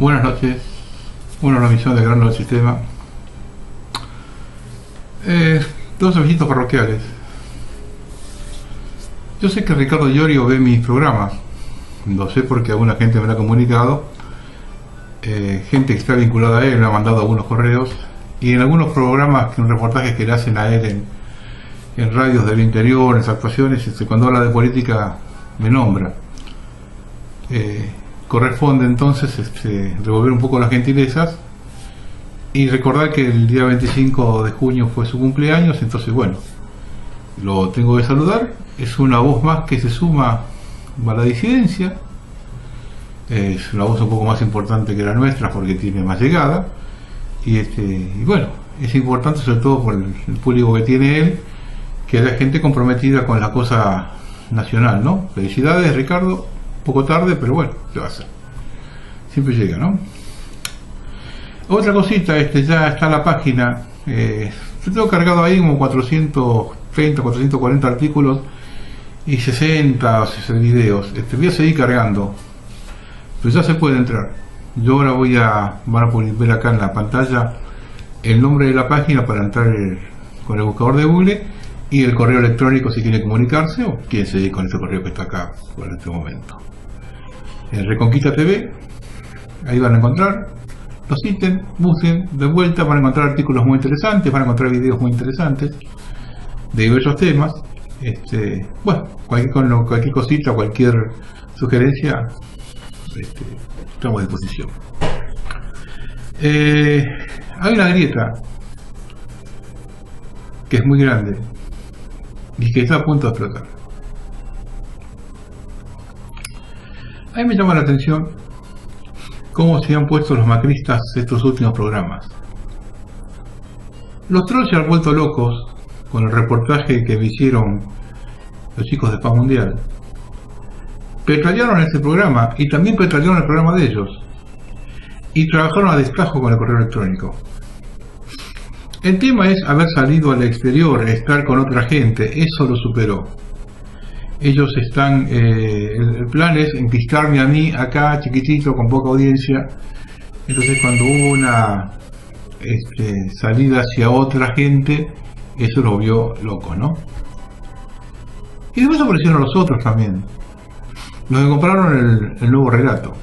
Buenas noches. Bueno, la misión de Grano del Sistema. Dos avisos parroquiales. Yo sé que Ricardo Iorio ve mis programas. Lo sé porque alguna gente me lo ha comunicado. Gente que está vinculada a él me ha mandado algunos correos. Y en algunos programas, en reportajes que le hacen a él en radios del interior, en actuaciones, cuando habla de política me nombra. Corresponde entonces devolver un poco las gentilezas y recordar que el día 25 de junio fue su cumpleaños. Entonces bueno, lo tengo que saludar. Es una voz más que se suma a la disidencia. Es una voz un poco más importante que la nuestra porque tiene más llegada y bueno, es importante sobre todo por el público que tiene él, que haya gente comprometida con la cosa nacional, ¿no? Felicidades, Ricardo. Poco tarde, pero bueno, ¿qué va a hacer? Siempre llega, ¿no? Otra cosita, ya está la página. Yo tengo cargado ahí como 430, 440 artículos y 60 o 60 videos. Voy a seguir cargando, pero ya se puede entrar. Yo ahora van a poder ver acá en la pantalla el nombre de la página para entrar con el buscador de Google y el correo electrónico si quiere comunicarse o quiere seguir con ese correo que está acá por este momento. Reconquista TV, ahí van a encontrar los ítems, busquen de vuelta, van a encontrar artículos muy interesantes, van a encontrar videos muy interesantes de diversos temas. Bueno, cualquier cosita, cualquier sugerencia, estamos a disposición. Hay una grieta que es muy grande y que está a punto de explotar. A mí me llama la atención cómo se han puesto los macristas estos últimos programas. Los trolls se han vuelto locos con el reportaje que me hicieron los chicos de Paz Mundial. Petrallaron este programa y también petrallaron el programa de ellos. Y trabajaron a destajo con el correo electrónico. El tema es haber salido al exterior, estar con otra gente, eso lo superó. Ellos están, el plan es enquistarme a mí acá chiquitito con poca audiencia. Entonces cuando hubo una salida hacia otra gente, eso lo vio loco, ¿no? Y después aparecieron los otros también, los que compraron el nuevo relato.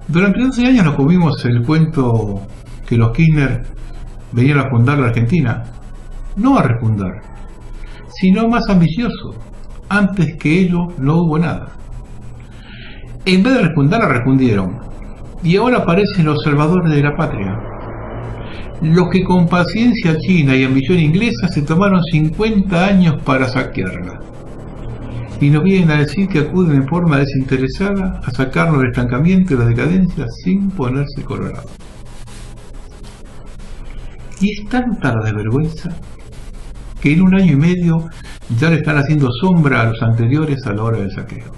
Durante 12 años nos comimos el cuento que los Kirchner venían a fundar la Argentina, no a refundar, sino más ambicioso. Antes que ello no hubo nada. En vez de refundar, la refundieron. Y ahora aparecen los salvadores de la patria. Los que con paciencia china y ambición inglesa se tomaron 50 años para saquearla. Y nos vienen a decir que acuden en forma desinteresada a sacarnos del estancamiento y la decadencia sin ponerse colorado. Y es tanta la desvergüenza que en 1 año y medio ya le están haciendo sombra a los anteriores a la hora del saqueo.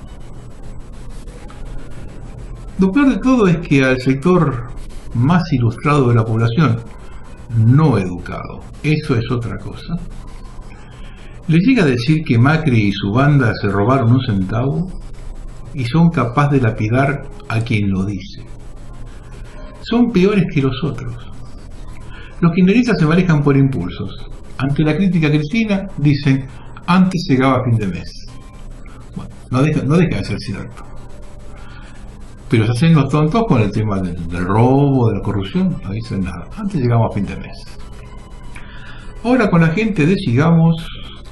Lo peor de todo es que al sector más ilustrado de la población, no educado, eso es otra cosa, le llega a decir que Macri y su banda se robaron 1 centavo y son capaces de lapidar a quien lo dice. Son peores que los otros. Los kirchneristas se manejan por impulsos. Ante la crítica cristina, dicen, antes llegaba a fin de mes. Bueno, no deja de ser cierto. Pero se hacen los tontos con el tema del robo, de la corrupción, no dicen nada. Antes llegamos a fin de mes. Ahora con la gente de Sigamos,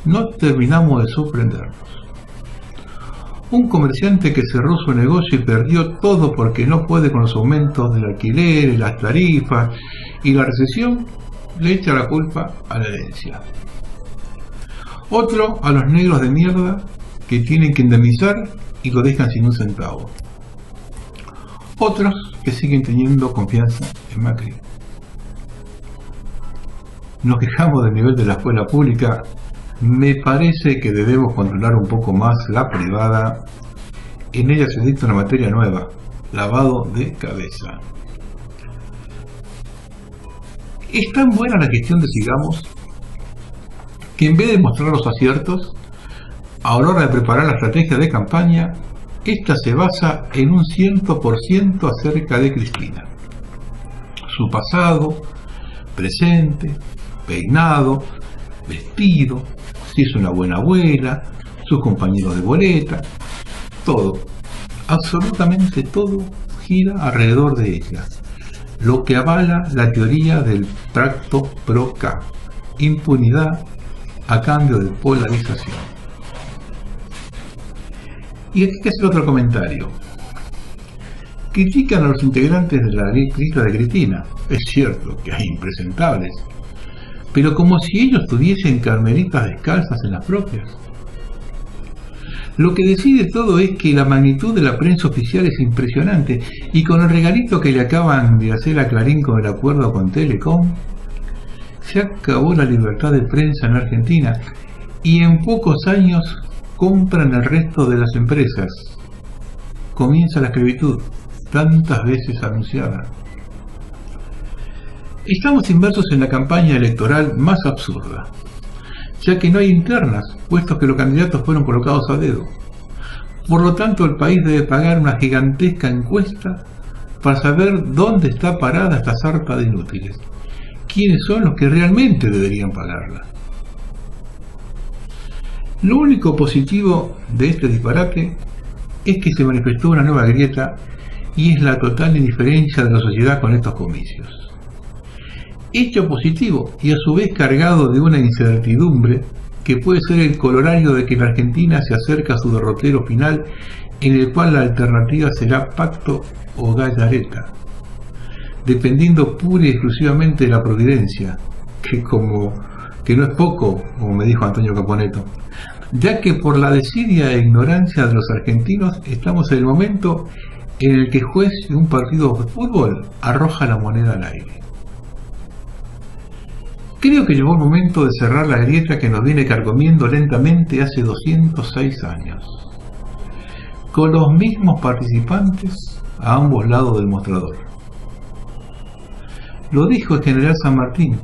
no terminamos de sorprendernos. Un comerciante que cerró su negocio y perdió todo porque no puede con los aumentos del alquiler, las tarifas y la recesión, le echa la culpa a la herencia. Otro a los negros de mierda que tienen que indemnizar y lo dejan sin 1 centavo. Otros que siguen teniendo confianza en Macri. Nos quejamos del nivel de la escuela pública. Me parece que debemos controlar un poco más la privada. En ella se dicta una materia nueva, lavado de cabeza. Es tan buena la gestión de Sigamos que en vez de mostrar los aciertos, a la hora de preparar la estrategia de campaña, Esta se basa en un 100% acerca de Cristina. Su pasado, presente, peinado, vestido, si es una buena abuela, sus compañeros de boleta, todo, absolutamente todo gira alrededor de ella, lo que avala la teoría del tracto pro-K, impunidad a cambio de polarización. Y aquí hay que hacer otro comentario. Critican a los integrantes de la lista de Cristina. Es cierto que hay impresentables, pero como si ellos tuviesen carmelitas descalzas en las propias. Lo que decide todo es que la magnitud de la prensa oficial es impresionante, y con el regalito que le acaban de hacer a Clarín con el acuerdo con Telecom, se acabó la libertad de prensa en Argentina, y en pocos años compran el resto de las empresas. Comienza la esclavitud, tantas veces anunciada. Estamos inmersos en la campaña electoral más absurda, ya que no hay internas, puesto que los candidatos fueron colocados a dedo. Por lo tanto, el país debe pagar una gigantesca encuesta para saber dónde está parada esta sarta de inútiles. ¿Quiénes son los que realmente deberían pagarla? Lo único positivo de este disparate es que se manifestó una nueva grieta, y es la total indiferencia de la sociedad con estos comicios. Hecho positivo y a su vez cargado de una incertidumbre que puede ser el colorario de que la Argentina se acerca a su derrotero final, en el cual la alternativa será pacto o gallareta, dependiendo pura y exclusivamente de la providencia, que no es poco, como me dijo Antonio Caponeto, ya que por la desidia e ignorancia de los argentinos estamos en el momento en el que el juez de un partido de fútbol arroja la moneda al aire. Creo que llegó el momento de cerrar la grieta que nos viene carcomiendo lentamente hace 206 años, con los mismos participantes a ambos lados del mostrador. Lo dijo el general San Martín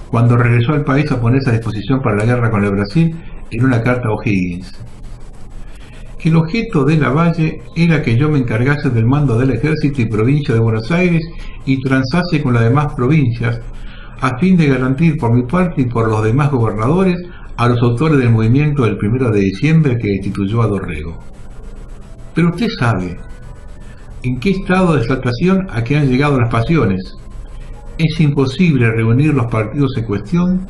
cuando regresó al país a ponerse a disposición para la guerra con el Brasil en una carta a O'Higgins. El objeto de Lavalle era que yo me encargase del mando del ejército y provincia de Buenos Aires y transase con las demás provincias, a fin de garantir por mi parte y por los demás gobernadores a los autores del movimiento del 1 de diciembre que destituyó a Dorrego. Pero usted sabe en qué estado de exaltación a que han llegado las pasiones. Es imposible reunir los partidos en cuestión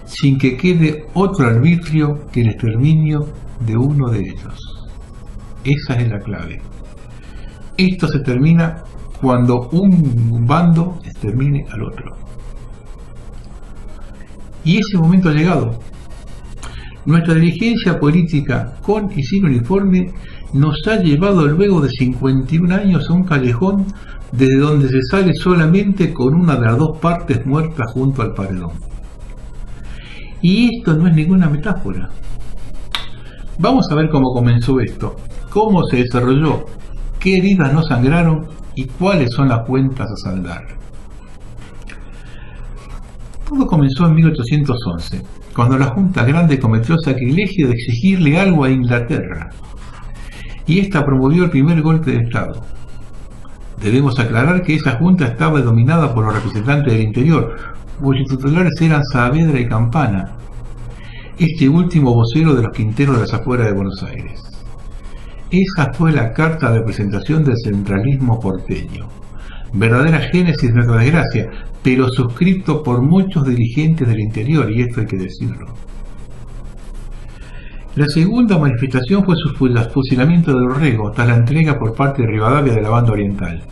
sin que quede otro arbitrio que el exterminio de uno de ellos. Esa es la clave. Esto se termina cuando un bando extermine al otro. Y ese momento ha llegado. Nuestra dirigencia política, con y sin uniforme, nos ha llevado luego de 51 años a un callejón desde donde se sale solamente con una de las dos partes muertas junto al paredón. Y esto no es ninguna metáfora. Vamos a ver cómo comenzó esto, cómo se desarrolló, qué heridas no sangraron y cuáles son las cuentas a saldar. Todo comenzó en 1811, cuando la Junta Grande cometió el sacrilegio de exigirle algo a Inglaterra, y esta promovió el primer golpe de Estado. Debemos aclarar que esa Junta estaba dominada por los representantes del interior, cuyos titulares eran Saavedra y Campana, este último vocero de los Quinteros de las afueras de Buenos Aires. Esa fue la carta de presentación del centralismo porteño, verdadera génesis de nuestra desgracia, pero suscrito por muchos dirigentes del interior, y esto hay que decirlo. La segunda manifestación fue su fusilamiento de Dorrego, tras la entrega por parte de Rivadavia de la Banda Oriental.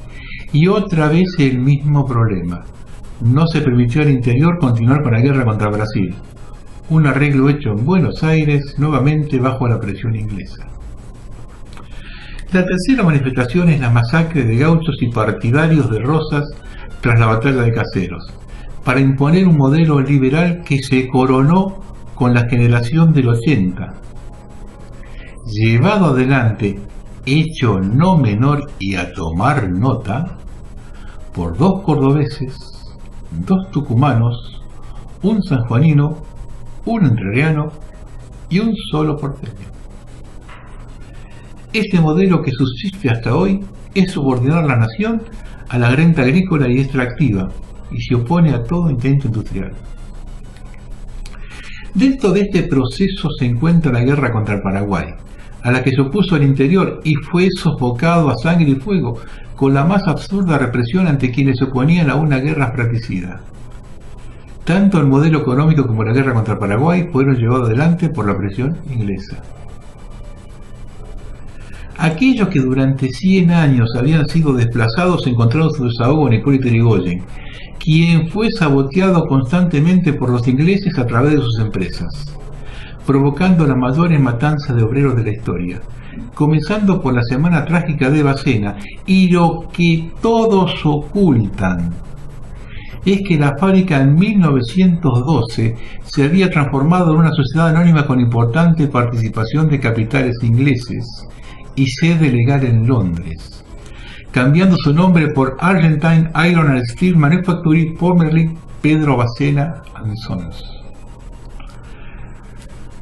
Y otra vez el mismo problema. No se permitió al interior continuar con la guerra contra Brasil. Un arreglo hecho en Buenos Aires, nuevamente bajo la presión inglesa. La tercera manifestación es la masacre de gauchos y partidarios de Rosas tras la batalla de Caseros, para imponer un modelo liberal que se coronó con la generación del 80. Llevado adelante, hecho no menor y a tomar nota, por dos cordobeses, dos tucumanos, un sanjuanino, un entrerriano y un solo porteño. Este modelo que subsiste hasta hoy es subordinar la nación a la renta agrícola y extractiva y se opone a todo intento industrial. Dentro de este proceso se encuentra la guerra contra el Paraguay, a la que se opuso al interior y fue sofocado a sangre y fuego con la más absurda represión ante quienes se oponían a una guerra fratricida. Tanto el modelo económico como la guerra contra el Paraguay fueron llevados adelante por la presión inglesa. Aquellos que durante 100 años habían sido desplazados encontraron su desahogo en Hipólito Yrigoyen, quien fue saboteado constantemente por los ingleses a través de sus empresas, provocando las mayores matanzas de obreros de la historia, comenzando por la Semana Trágica de Bacena. Y lo que todos ocultan es que la fábrica en 1912 se había transformado en una sociedad anónima con importante participación de capitales ingleses y sede legal en Londres, cambiando su nombre por Argentine Iron and Steel Manufacturing, formerly Pedro Bacena and Sons,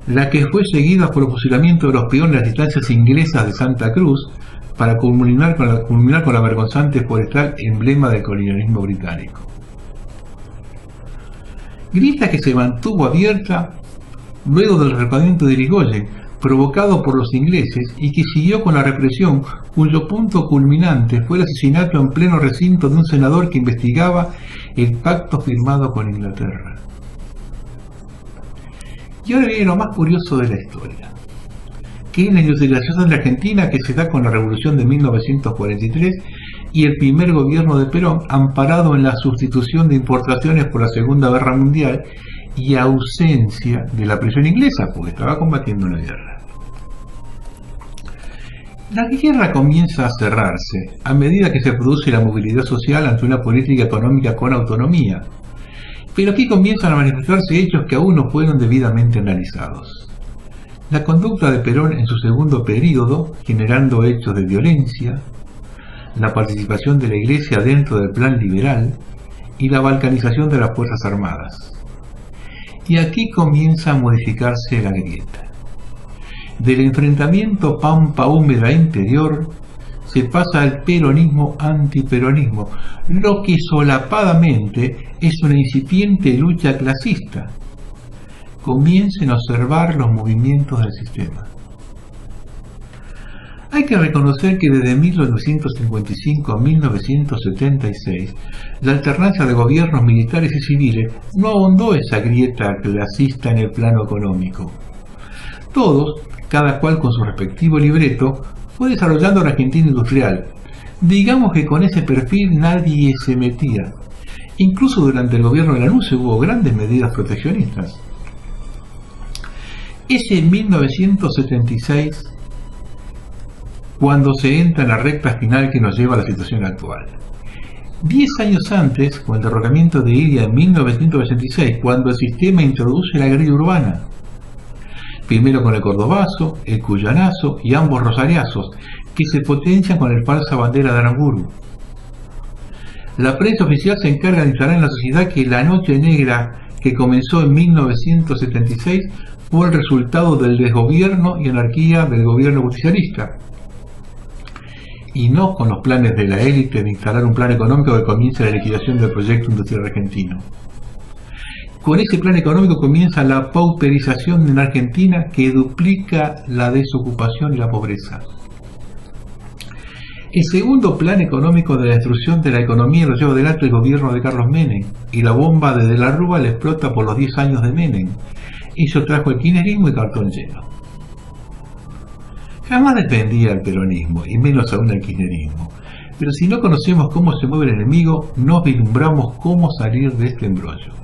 la que fue seguida por el fusilamiento de los peones de las estancias inglesas de Santa Cruz para culminar con la vergonzante forestal, emblema del colonialismo británico. Grieta que se mantuvo abierta luego del derrocamiento de Yrigoyen, provocado por los ingleses, y que siguió con la represión, cuyo punto culminante fue el asesinato en pleno recinto de un senador que investigaba el pacto firmado con Inglaterra. Y ahora viene lo más curioso de la historia, que es la industrialización de la Argentina, que se da con la Revolución de 1943 y el primer gobierno de Perón, amparado en la sustitución de importaciones por la Segunda Guerra Mundial y ausencia de la presión inglesa, porque estaba combatiendo una guerra. La guerra comienza a cerrarse a medida que se produce la movilidad social ante una política económica con autonomía, pero aquí comienzan a manifestarse hechos que aún no fueron debidamente analizados. La conducta de Perón en su segundo período, generando hechos de violencia, la participación de la Iglesia dentro del plan liberal y la balcanización de las Fuerzas Armadas. Y aquí comienza a modificarse la grieta. Del enfrentamiento pampa húmeda interior se pasa al peronismo-antiperonismo, lo que solapadamente es una incipiente lucha clasista. Comiencen a observar los movimientos del sistema. Hay que reconocer que desde 1955 a 1976, la alternancia de gobiernos militares y civiles no ahondó esa grieta clasista en el plano económico. Todos, cada cual con su respectivo libreto, fue desarrollando la Argentina industrial. Digamos que con ese perfil nadie se metía. Incluso durante el gobierno de Lanuse hubo grandes medidas proteccionistas. Es en 1976 cuando se entra en la recta final que nos lleva a la situación actual. 10 años antes, con el derrocamiento de Ilia en 1986, cuando el sistema introduce la guerrilla urbana, primero con el cordobazo, el cuyanazo y ambos rosariazos, que se potencian con el falsa bandera de Aramburu. La prensa oficial se encarga de instalar en la sociedad que la noche negra que comenzó en 1976 fue el resultado del desgobierno y anarquía del gobierno justicialista, y no con los planes de la élite de instalar un plan económico que comience la liquidación del proyecto industrial argentino. Con ese plan económico comienza la pauperización en Argentina, que duplica la desocupación y la pobreza. El segundo plan económico de la destrucción de la economía lo lleva adelante el gobierno de Carlos Menem, y la bomba de la Rúa la explota por los 10 años de Menem. Eso trajo el kirchnerismo y cartón lleno. Jamás defendía el peronismo, y menos aún el kirchnerismo. Pero si no conocemos cómo se mueve el enemigo, no vislumbramos cómo salir de este embrollo.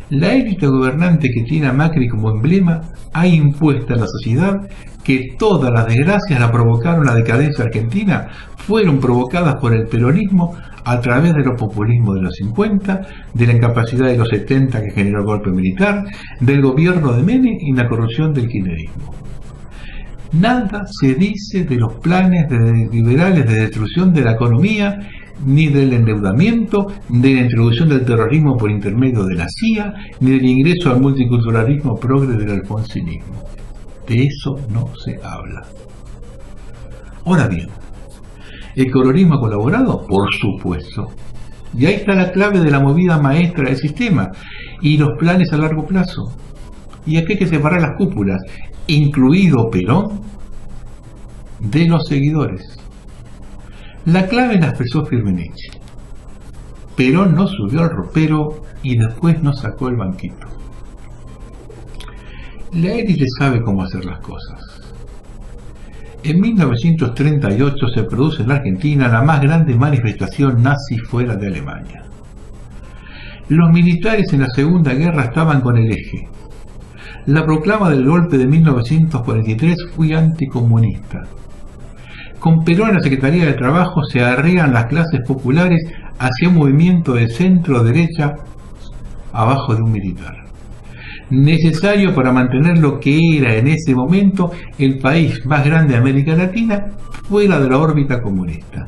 La élite gobernante que tiene a Macri como emblema ha impuesto a la sociedad que todas las desgracias la provocaron la decadencia argentina fueron provocadas por el peronismo a través de los populismos de los 50, de la incapacidad de los 70 que generó el golpe militar, del gobierno de Menem y la corrupción del kirchnerismo. Nada se dice de los planes liberales de destrucción de la economía, ni del endeudamiento, ni de la introducción del terrorismo por intermedio de la CIA, ni del ingreso al multiculturalismo progre del alfonsinismo. De eso no se habla. Ahora bien, ¿el colorismo ha colaborado? Por supuesto. Y ahí está la clave de la movida maestra del sistema y los planes a largo plazo. Y aquí hay que separar las cúpulas, incluido Perón, de los seguidores. La clave la expresó Firmenich. Perón no subió al ropero y después no sacó el banquito. La élite sabe cómo hacer las cosas. En 1938 se produce en la Argentina la más grande manifestación nazi fuera de Alemania. Los militares en la Segunda Guerra estaban con el eje. La proclama del golpe de 1943 fue anticomunista. Con Perón en la Secretaría de Trabajo se arrean las clases populares hacia un movimiento de centro-derecha abajo de un militar, necesario para mantener lo que era en ese momento el país más grande de América Latina fuera de la órbita comunista.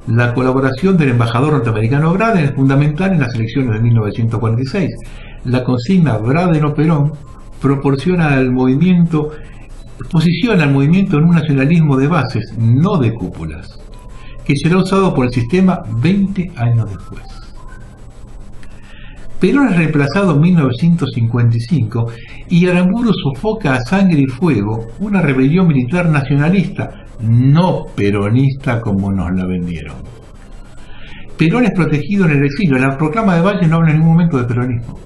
La colaboración del embajador norteamericano Braden es fundamental en las elecciones de 1946. La consigna Braden o Perón posiciona al movimiento en un nacionalismo de bases, no de cúpulas, que será usado por el sistema 20 años después. Perón es reemplazado en 1955 y Aramburu sofoca a sangre y fuego una rebelión militar nacionalista, no peronista como nos la vendieron. Perón es protegido en el exilio. La proclama de Valle no habla en ningún momento de peronismo.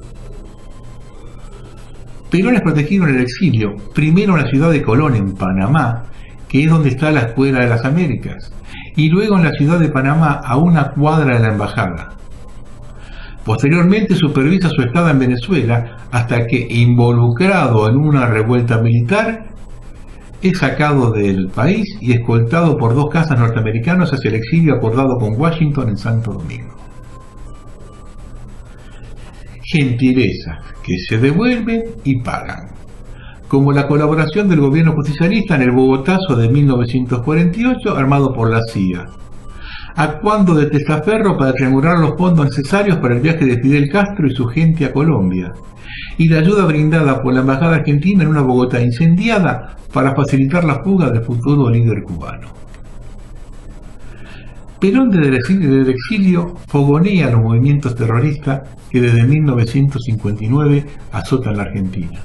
Perón es protegido en el exilio, primero en la ciudad de Colón, en Panamá, que es donde está la Escuela de las Américas, y luego en la ciudad de Panamá, a una cuadra de la embajada. Posteriormente supervisa su estada en Venezuela hasta que, involucrado en una revuelta militar, es sacado del país y escoltado por 2 cazas norteamericanos hacia el exilio acordado con Washington en Santo Domingo. Gentilezas que se devuelven y pagan, como la colaboración del gobierno justicialista en el Bogotazo de 1948 armado por la CIA, actuando de testaferro para triangular los fondos necesarios para el viaje de Fidel Castro y su gente a Colombia, y la ayuda brindada por la embajada argentina en una Bogotá incendiada para facilitar la fuga del futuro líder cubano. Perón desde el exilio fogonea los movimientos terroristas que desde 1959 azotan la Argentina.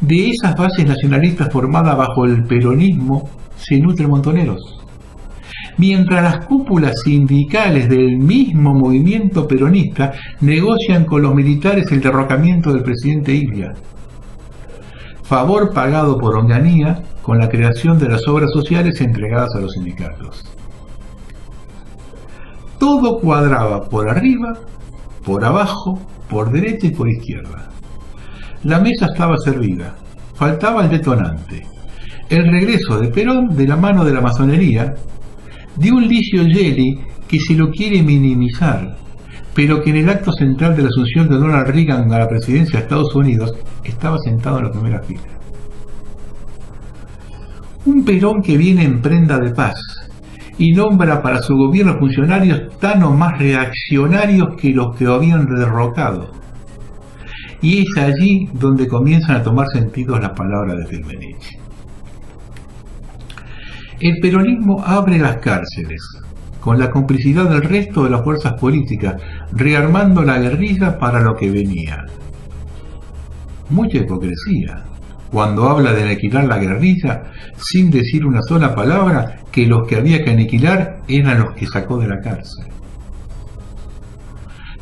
De esas bases nacionalistas formadas bajo el peronismo se nutren Montoneros, mientras las cúpulas sindicales del mismo movimiento peronista negocian con los militares el derrocamiento del presidente Illa, favor pagado por Onganía con la creación de las obras sociales entregadas a los sindicatos. Todo cuadraba por arriba, por abajo, por derecha y por izquierda. La mesa estaba servida, faltaba el detonante, el regreso de Perón de la mano de la masonería, de un Licio Gelli que se lo quiere minimizar, pero que en el acto central de la asunción de Donald Reagan a la presidencia de Estados Unidos estaba sentado en la primera fila. Un Perón que viene en prenda de paz y nombra para su gobierno funcionarios tan o más reaccionarios que los que habían derrocado. Y es allí donde comienzan a tomar sentido las palabras de Firmenich. El peronismo abre las cárceles, con la complicidad del resto de las fuerzas políticas, rearmando la guerrilla para lo que venía. Mucha hipocresía, cuando habla de aniquilar la guerrilla, sin decir una sola palabra que los que había que aniquilar eran los que sacó de la cárcel.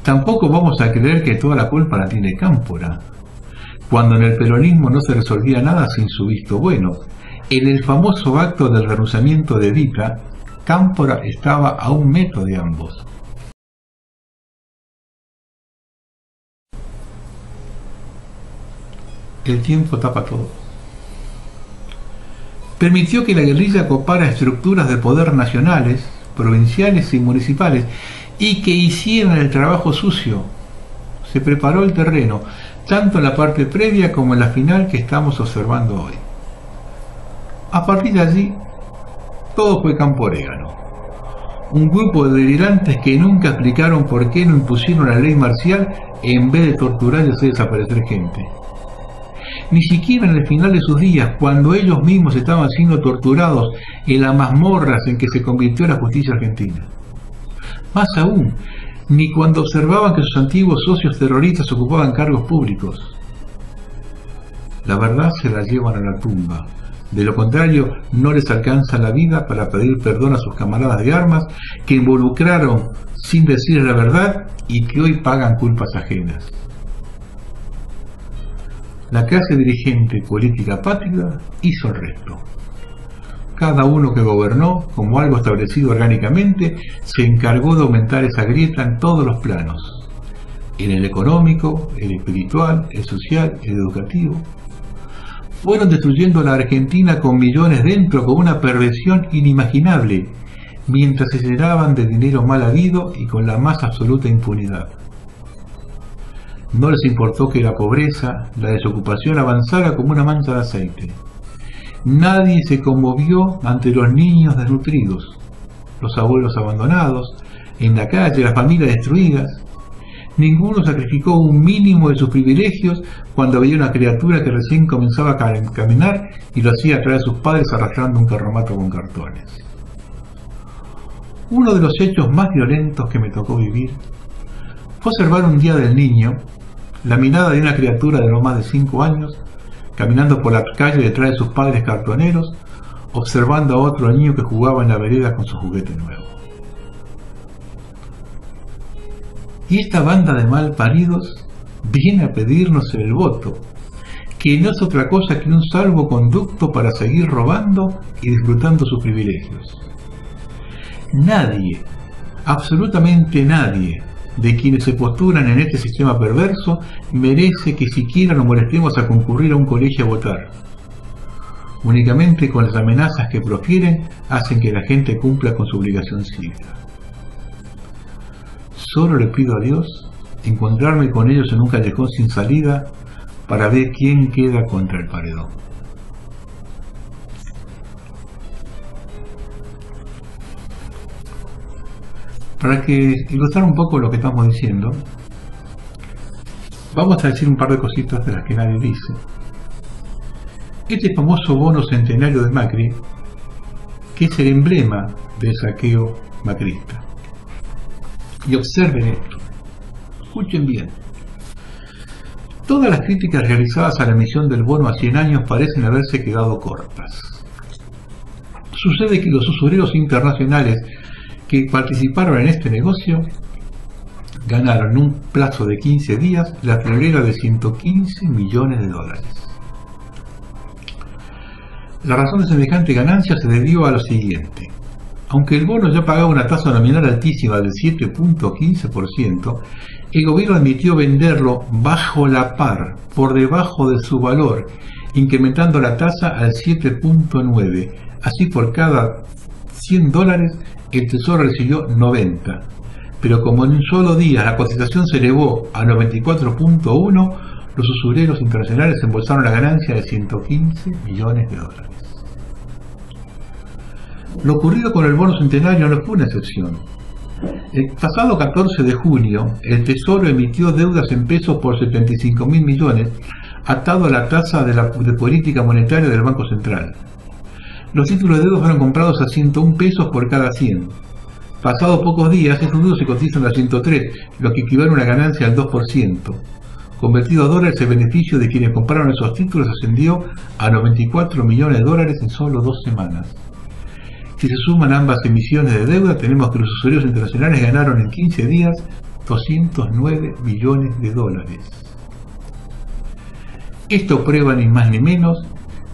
Tampoco vamos a creer que toda la culpa la tiene Cámpora, cuando en el peronismo no se resolvía nada sin su visto bueno. En el famoso acto del renunciamiento de Evita, Cámpora estaba a 1 metro de ambos. El tiempo tapa todo. Permitió que la guerrilla copara estructuras de poder nacionales, provinciales y municipales, y que hicieran el trabajo sucio. Se preparó el terreno, tanto en la parte previa como en la final que estamos observando hoy. A partir de allí, todo fue campo orégano. Un grupo de delirantes que nunca explicaron por qué no impusieron la ley marcial en vez de torturar y hacer desaparecer gente. ni siquiera en el final de sus días, cuando ellos mismos estaban siendo torturados en las mazmorras en que se convirtió la justicia argentina. Más aún, ni cuando observaban que sus antiguos socios terroristas ocupaban cargos públicos. La verdad se la llevan a la tumba. De lo contrario, no les alcanza la vida para pedir perdón a sus camaradas de armas que involucraron sin decir la verdad y que hoy pagan culpas ajenas. La clase dirigente política patria hizo el resto. Cada uno que gobernó, como algo establecido orgánicamente, se encargó de aumentar esa grieta en todos los planos. En el económico, el espiritual, el social, el educativo. Fueron destruyendo la Argentina con millones dentro, con una perversión inimaginable, mientras se llenaban de dinero mal habido y con la más absoluta impunidad. No les importó que la pobreza, la desocupación avanzara como una mancha de aceite. Nadie se conmovió ante los niños desnutridos, los abuelos abandonados, en la calle, las familias destruidas. Ninguno sacrificó un mínimo de sus privilegios cuando veía una criatura que recién comenzaba a caminar y lo hacía traer a sus padres arrastrando un carromato con cartones. Uno de los hechos más violentos que me tocó vivir fue observar un día del niño la mirada de una criatura de no más de 5 años caminando por la calle detrás de sus padres cartoneros, observando a otro niño que jugaba en la vereda con su juguete nuevo. Y esta banda de malparidos viene a pedirnos el voto, que no es otra cosa que un salvoconducto para seguir robando y disfrutando sus privilegios. Nadie, absolutamente nadie, de quienes se postulan en este sistema perverso merece que siquiera nos molestemos a concurrir a un colegio a votar. Únicamente con las amenazas que profieren hacen que la gente cumpla con su obligación cívica. Solo le pido a Dios encontrarme con ellos en un callejón sin salida para ver quién queda contra el paredón. Para que ilustrar un poco lo que estamos diciendo, vamos a decir un par de cositas de las que nadie dice. Este famoso bono centenario de Macri, que es el emblema del saqueo macrista. Y observen esto, escuchen bien. Todas las críticas realizadas a la emisión del bono a 100 años parecen haberse quedado cortas. Sucede que los usureros internacionales que participaron en este negocio ganaron en un plazo de 15 días la friolera de 115 millones de dólares. La razón de semejante ganancia se debió a lo siguiente. Aunque el bono ya pagaba una tasa nominal altísima del 7.15%, el gobierno admitió venderlo bajo la par, por debajo de su valor, incrementando la tasa al 7.9%. Así, por cada 100 dólares, el Tesoro recibió 90. Pero como en un solo día la cotización se elevó a 94.1, los usureros internacionales embolsaron la ganancia de 115 millones de dólares. Lo ocurrido con el bono centenario no fue una excepción. El pasado 14 de junio, el Tesoro emitió deudas en pesos por 75.000 millones, atado a la tasa de política monetaria del Banco Central. Los títulos de deuda fueron comprados a 101 pesos por cada 100. Pasados pocos días, esos títulos se cotizan a 103, lo que equivale a una ganancia del 2%. Convertido a dólares, el beneficio de quienes compraron esos títulos ascendió a 94 millones de dólares en solo 2 semanas. Si se suman ambas emisiones de deuda, tenemos que los usuarios internacionales ganaron en 15 días 209 millones de dólares. Esto prueba ni más ni menos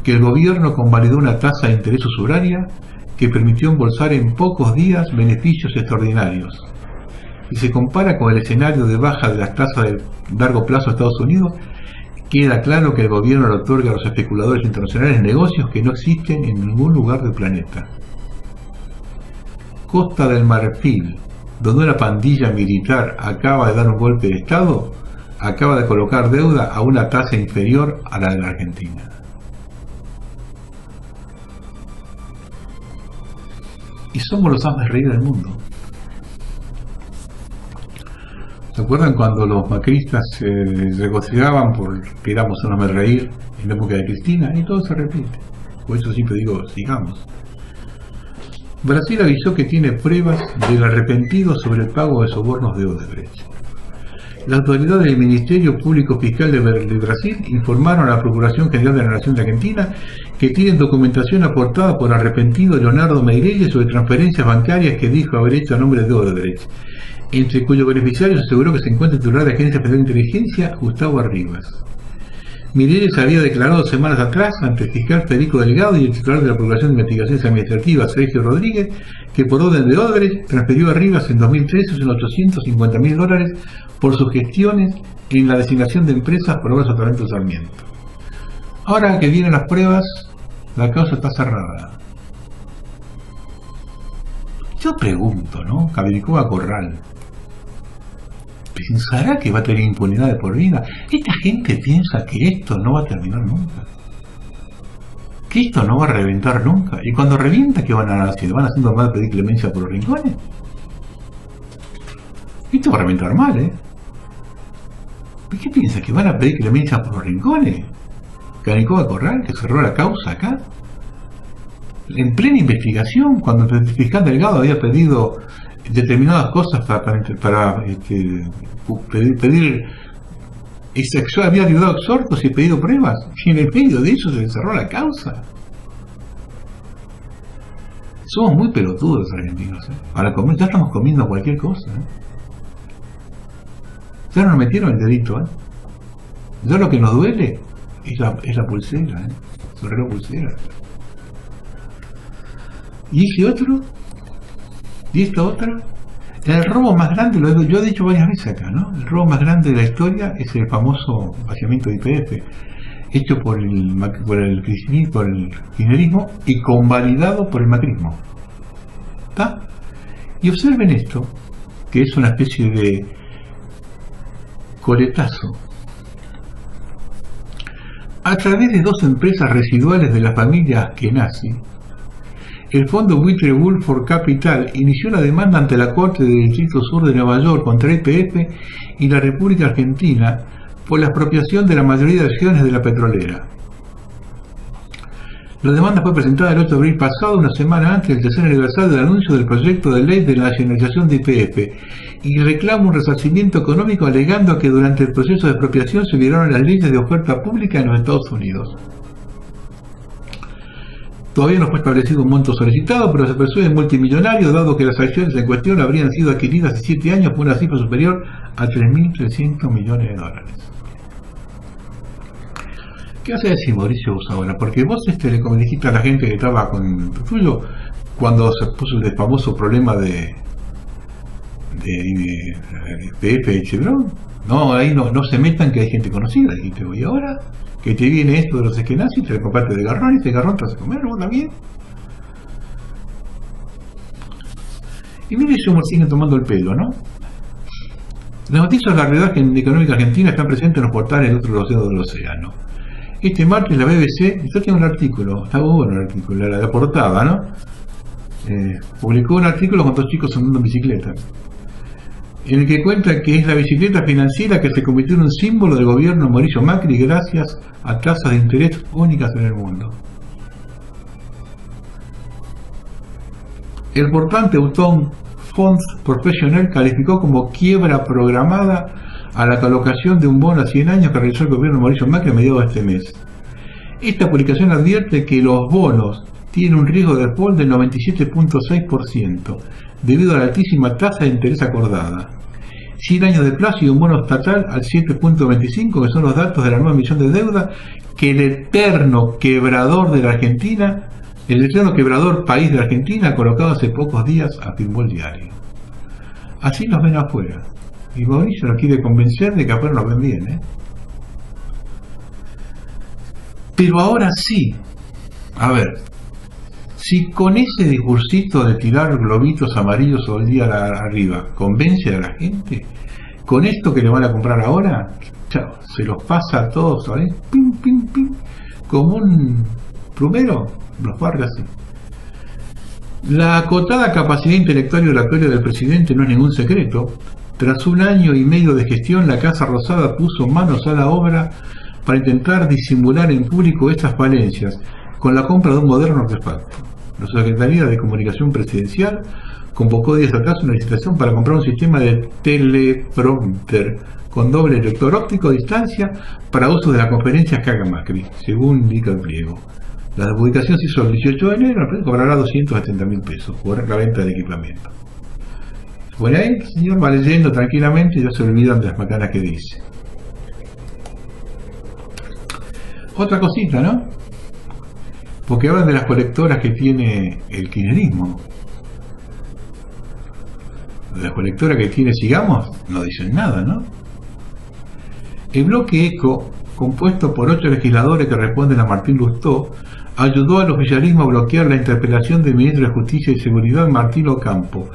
que el gobierno convalidó una tasa de interés usuraria que permitió embolsar en pocos días beneficios extraordinarios. Si se compara con el escenario de baja de las tasas de largo plazo de Estados Unidos, queda claro que el gobierno le otorga a los especuladores internacionales negocios que no existen en ningún lugar del planeta. Costa del Marfil, donde una pandilla militar acaba de dar un golpe de Estado, acaba de colocar deuda a una tasa inferior a la de la Argentina. Y somos los hazme reír del mundo. ¿Se acuerdan cuando los macristas se regocijaban porque éramos una reír en la época de Cristina? Y todo se repite. Por eso siempre digo, sigamos. Brasil avisó que tiene pruebas del arrepentido sobre el pago de sobornos de Odebrecht. Las autoridades del Ministerio Público Fiscal de Brasil informaron a la Procuración General de la Nación de Argentina que tienen documentación aportada por arrepentido Leonardo Meirelles sobre transferencias bancarias que dijo haber hecho a nombre de Odebrecht, entre cuyos beneficiarios aseguró que se encuentra el titular de la Agencia Federal de Inteligencia, Gustavo Arribas. Meirelles había declarado semanas atrás ante el fiscal Federico Delgado y el titular de la Procuración de Investigaciones Administrativas, Sergio Rodríguez, que por orden de Odebrecht transfirió a Arribas en 2013 unos $850.000 por sus gestiones en la designación de empresas por obras o talentos Sarmiento. Ahora que vienen las pruebas, la causa está cerrada. Yo pregunto, ¿no? Cabricoa Corral, ¿pensará que va a tener impunidad de por vida? Esta gente piensa que esto no va a terminar nunca, que esto no va a reventar nunca, y cuando revienta, ¿qué van a hacer? ¿Van haciendo mal pedir clemencia por los rincones? Esto va a reventar mal, ¿eh? ¿Qué piensa? ¿Que van a pedir clemencia por los rincones? Cabricoa Corral, que cerró la causa acá en plena investigación, cuando el fiscal Delgado había pedido determinadas cosas para pedir había ayudado exhortos y pedido pruebas, y en el medio de eso se cerró la causa. Somos muy pelotudos argentinos, ¿eh? Para comer ya estamos comiendo cualquier cosa, ¿eh? Ya nos metieron el dedito, ¿eh? Ya lo que nos duele es la pulsera, ¿eh? El reloj pulsera. ¿Y ese otro? ¿Y esta otra? El robo más grande, yo he dicho varias veces acá, ¿no? El robo más grande de la historia es el famoso vaciamiento de YPF, hecho por el kirchnerismo y convalidado por el macrismo. ¿Está? Y observen esto, que es una especie de coletazo. A través de dos empresas residuales de la familia Askenazi, el fondo buitre Woodford Capital inició la demanda ante la Corte del Distrito Sur de Nueva York contra YPF y la República Argentina por la expropiación de la mayoría de acciones de la petrolera. La demanda fue presentada el 8 de abril pasado, una semana antes del tercer aniversario del anuncio del proyecto de ley de la nacionalización de YPF, y reclama un resarcimiento económico alegando que durante el proceso de expropiación se violaron las leyes de oferta pública en los Estados Unidos. Todavía no fue establecido un monto solicitado, pero se presume multimillonario, dado que las acciones en cuestión habrían sido adquiridas hace 7 años por una cifra superior a $3.300 millones. ¿Qué vas a decir, Mauricio, vos ahora? Porque vos le dijiste a la gente que estaba con tuyo cuando se puso el famoso problema de PF y Chevron. No, ahí no se metan, que hay gente conocida. Dijiste, y ahora que te viene esto de los esquenazis, te compraste de garrón y este garrón te vas a comer, ¿no? ¿También? Y mire, ellos siguen tomando el pelo, ¿no? Las noticias de la realidad económica argentina están presentes en los portales del otro lado del océano. Este martes la BBC, yo tengo un artículo, está bueno el artículo, la portada, ¿no? Publicó un artículo con 2 chicos andando en bicicleta, en el que cuenta que es la bicicleta financiera que se convirtió en un símbolo del gobierno de Mauricio Macri gracias a tasas de interés únicas en el mundo. El portal Auton Fonds Professional calificó como quiebra programada a la colocación de un bono a 100 años que realizó el gobierno de Mauricio Macri a mediados de este mes. Esta publicación advierte que los bonos tienen un riesgo de default del 97.6%, debido a la altísima tasa de interés acordada. 100 años de plazo y un bono estatal al 7.25, que son los datos de la nueva emisión de deuda que el eterno quebrador de la Argentina, el eterno quebrador país de la Argentina, colocado hace pocos días, afirmó el diario. Así nos ven afuera. Y Mauricio nos quiere convencer de que afuera nos ven bien, ¿eh? Pero ahora sí, a ver, si con ese discursito de tirar globitos amarillos todo el día arriba convence a la gente, con esto que le van a comprar ahora, chao, se los pasa a todos, ¿sabes? Pim, pim, pim, como un plumero, los barre así. La acotada capacidad intelectual y oratoria del presidente no es ningún secreto, Tras un año y medio de gestión, la Casa Rosada puso manos a la obra para intentar disimular en público estas falencias con la compra de un moderno artefacto. La Secretaría de Comunicación Presidencial convocó días atrás una licitación para comprar un sistema de teleprompter con doble lector óptico a distancia para uso de las conferencias que haga Macri, según indica el pliego. La publicación se hizo el 18 de enero, cobrará 270.000 pesos por la venta de equipamiento. Bueno, ahí el señor va leyendo tranquilamente y ya se olvidan de las macanas que dice. Otra cosita, ¿no? Porque hablan de las colectoras que tiene el kirchnerismo. De las colectoras que tiene Sigamos, no dicen nada, ¿no? El bloque ECO, compuesto por 8 legisladores que responden a Martín Lustó, ayudó al oficialismo a bloquear la interpelación del ministro de Justicia y Seguridad Martín Ocampo,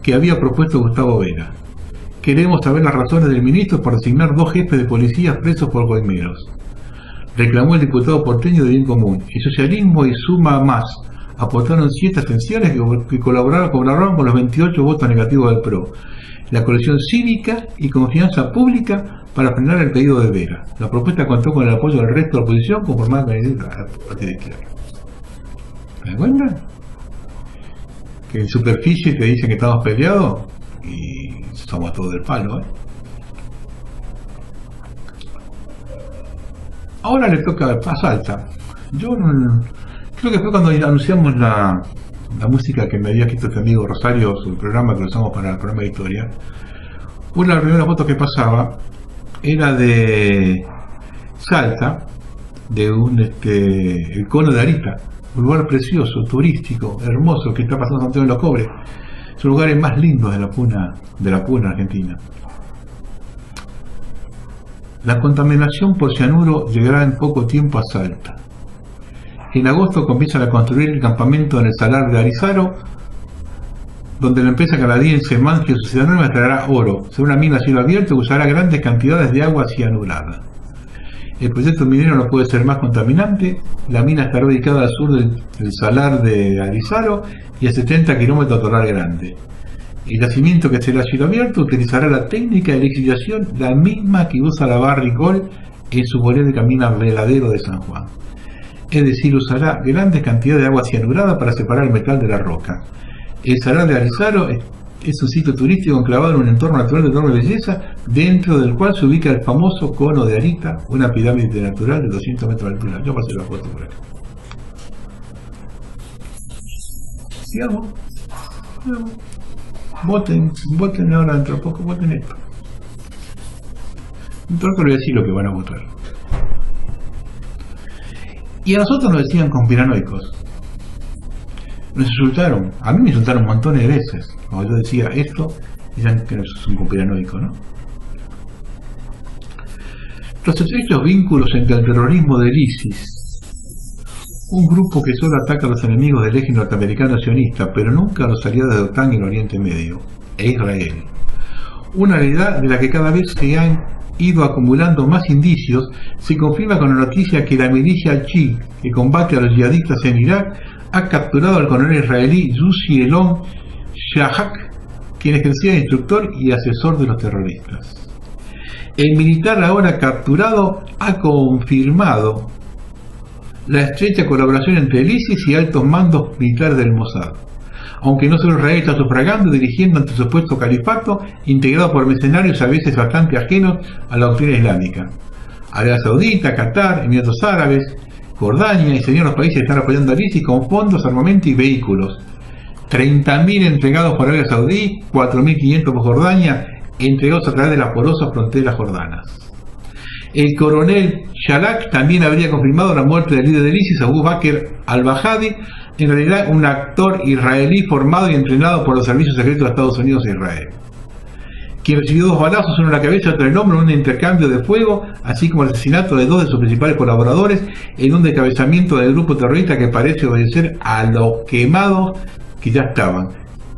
que había propuesto Gustavo Vera. Queremos saber las razones del ministro por designar 2 jefes de policías presos por coimeros, reclamó el diputado porteño de Bien Común. El socialismo y Suma Más aportaron 7 esenciales que colaboraron con los 28 votos negativos del PRO, la coalición cívica y confianza pública para frenar el pedido de Vera. La propuesta contó con el apoyo del resto de la oposición conformada con el partido de izquierda. ¿Me das cuenta? Que en superficie te dicen que estamos peleados y somos todos del palo, ¿eh? Ahora le toca a Salta. Yo creo que fue cuando anunciamos la música que me había escrito este amigo Rosario sobre el programa que lo usamos para el programa de historia. Una de las primeras fotos que pasaba era de Salta, de el cono de Arita, un lugar precioso, turístico, hermoso, que está pasando Santiago de los Cobres. Es un lugar más lindo de la Puna Argentina. La contaminación por cianuro llegará en poco tiempo a Salta. En agosto comienzan a construir el campamento en el Salar de Arizaro, donde la empresa canadiense Manchester Sociedad Nueva extraerá oro. Será una mina a cielo abierto que usará grandes cantidades de agua cianurada. El proyecto minero no puede ser más contaminante. La mina estará ubicada al sur del Salar de Arizaro y a 70 kilómetros de Toral Grande. El yacimiento, que será a cielo abierto, utilizará la técnica de lixiviación, la misma que usa la Barrick Gold en su polémica mina Veladero de San Juan. Es decir, usará grandes cantidades de agua cianurada para separar el metal de la roca. El Salar de Arizaro es un sitio turístico enclavado en un entorno natural de enorme belleza, dentro del cual se ubica el famoso cono de Arita, una pirámide natural de 200 metros de altura. Yo pasé la foto por acá. Sigamos. Voten ahora dentro de poco, voten esto. Entonces voy a decir lo que van a votar. Y a nosotros nos decían conspiranoicos. Nos insultaron, a mí me insultaron montones de veces. Cuando yo decía esto, decían que es un conspiranoico, ¿no? Los estrechos vínculos entre el terrorismo del ISIS, un grupo que solo ataca a los enemigos del eje norteamericano sionista, pero nunca a los aliados de OTAN en Oriente Medio, e Israel. Una realidad de la que cada vez se han ido acumulando más indicios, se confirma con la noticia que la milicia Chi, que combate a los yihadistas en Irak, ha capturado al coronel israelí Yussi Elon Shahak, quien ejercía de instructor y asesor de los terroristas. El militar ahora capturado ha confirmado la estrecha colaboración entre el ISIS y altos mandos militares del Mossad, aunque no solo Israel está sufragando y dirigiendo ante su supuesto califato, integrado por mercenarios a veces bastante ajenos a la doctrina islámica. Arabia Saudita, Qatar, Emiratos Árabes, Jordania y señores países están apoyando al ISIS con fondos, armamento y vehículos. 30.000 entregados por Arabia Saudí, 4.500 por Jordania, entregados a través de las porosas fronteras jordanas. El coronel Shalak también habría confirmado la muerte del líder del ISIS, Abu Bakr al-Baghdadi, en realidad un actor israelí formado y entrenado por los servicios secretos de Estados Unidos e Israel, quien recibió 2 balazos, uno en la cabeza y otro en el hombro, en un intercambio de fuego, así como el asesinato de 2 de sus principales colaboradores en un decabezamiento del grupo terrorista que parece obedecer a los quemados que ya estaban,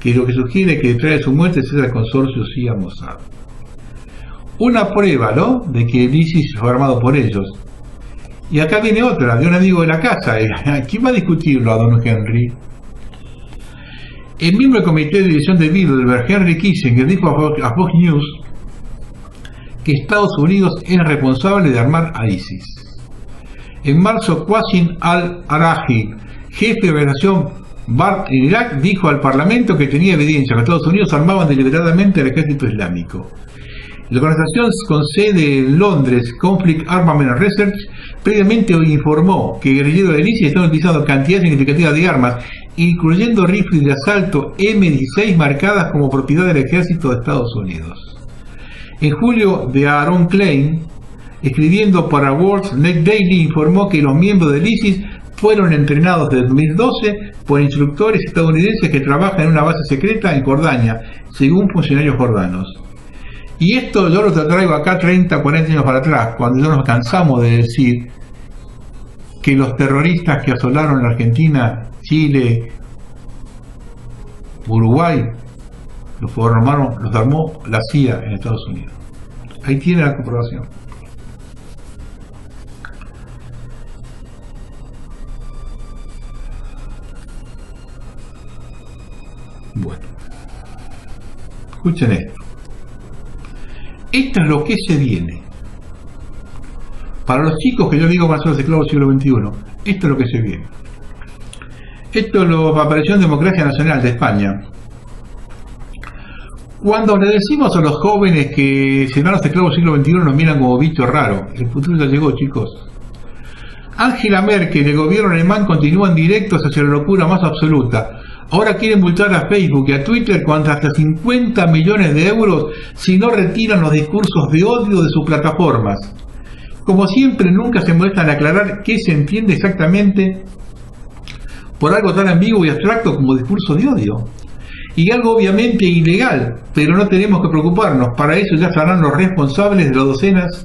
que lo que sugiere que detrás de su muerte es el consorcio CIA Mossad. Una prueba, ¿no?, de que el ISIS fue armado por ellos. Y acá viene otra, de un amigo de la casa. ¿Quién va a discutirlo a don Henry? El miembro del comité de dirección de Bilderberg, Henry Kissinger, dijo a Fox News que Estados Unidos es responsable de armar a ISIS. En marzo, Qasim al-Araji, jefe de organización Ba'ath en Irak, dijo al Parlamento que tenía evidencia que Estados Unidos armaban deliberadamente al ejército islámico. La organización con sede en Londres, Conflict Armament Research, previamente informó que guerrilleros del ISIS están utilizando cantidades significativas de armas, incluyendo rifles de asalto M16 marcadas como propiedad del ejército de Estados Unidos. En julio, de Aaron Klein, escribiendo para World Net Daily, informó que los miembros del ISIS fueron entrenados desde 2012 por instructores estadounidenses que trabajan en una base secreta en Jordania, según funcionarios jordanos. Y esto yo lo traigo acá 30, 40 años para atrás, cuando ya nos cansamos de decir que los terroristas que asolaron la Argentina, Chile, Uruguay, los armó la CIA en Estados Unidos. Ahí tiene la comprobación. Bueno, escuchen esto. Esto es lo que se viene. Para los chicos que yo digo van a ser los esclavos del siglo XXI, esto es lo que se viene. Esto lo apareció en Democracia Nacional de España. Cuando le decimos a los jóvenes que serán los esclavos del siglo XXI, nos miran como bicho raro. El futuro ya llegó, chicos. Angela Merkel y el gobierno alemán continúan directos hacia la locura más absoluta. Ahora quieren multar a Facebook y a Twitter con hasta 50 millones de euros si no retiran los discursos de odio de sus plataformas. Como siempre, nunca se molestan en aclarar qué se entiende exactamente por algo tan ambiguo y abstracto como discurso de odio. Y algo obviamente ilegal, pero no tenemos que preocuparnos. Para eso ya estarán los responsables de las docenas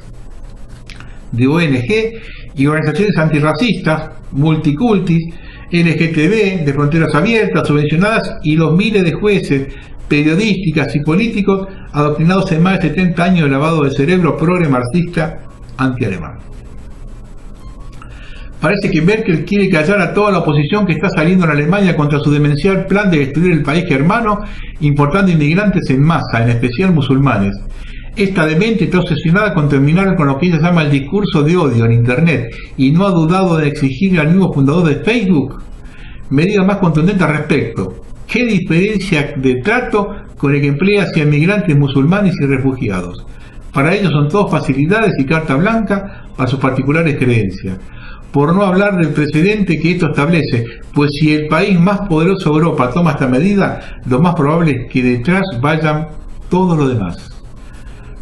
de ONG y organizaciones antirracistas, multicultis, LGTB, de fronteras abiertas, subvencionadas, y los miles de jueces, periodísticas y políticos adoctrinados en más de 70 años de lavado de cerebro progre marxista anti-alemán. Parece que Merkel quiere callar a toda la oposición que está saliendo en Alemania contra su demencial plan de destruir el país germano, importando inmigrantes en masa, en especial musulmanes. Esta demente está obsesionada con terminar con lo que ella llama el discurso de odio en Internet y no ha dudado de exigirle al nuevo fundador de Facebook medidas más contundentes al respecto. ¿Qué diferencia de trato con el que emplea hacia inmigrantes musulmanes y refugiados? Para ellos son todos facilidades y carta blanca para sus particulares creencias. Por no hablar del precedente que esto establece, pues si el país más poderoso de Europa toma esta medida, lo más probable es que detrás vayan todos los demás.